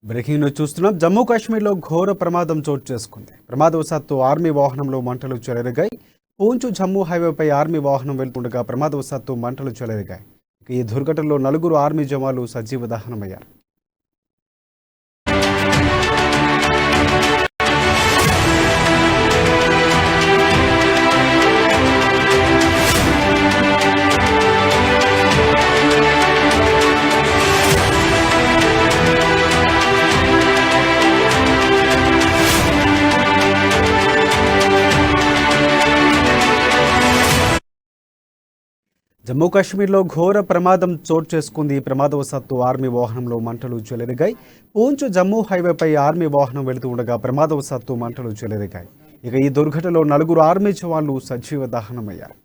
Breaking news చూస్తున్నాం. జమ్మూ కాశ్మీర్లో ఘోర ప్రమాదం చోటు చేసుకుంది. ప్రమాదవశాత్తు ఆర్మీ వాహనంలో మంటలు చెలరేగాయి. పూంచ్ జమ్మూ హైవేపై ఆర్మీ వాహనం వెళ్తుండగా ప్రమాదవశాత్తు మంటలు చెలరేగాయి. ఈ దుర్ఘటనలో 4 ఆర్మీ జవాన్లు సజీవ దహనమయ్యారు. జమ్మూ కాశ్మీర్లో ఘోర ప్రమాదం చోటు చేసుకుంది. ప్రమాదవశాత్తు ఆర్మీ వాహనంలో మంటలు చెలరేగాయి. పూంచ్ జమ్మూ హైవేపై ఆర్మీ వాహనం వెళుతూ ఉండగా ప్రమాదవశాత్తు మంటలు చెలరేగాయి. ఈ దుర్ఘటనలో 4 ఆర్మీ జవాన్లు సజీవ దహనమయ్యారు.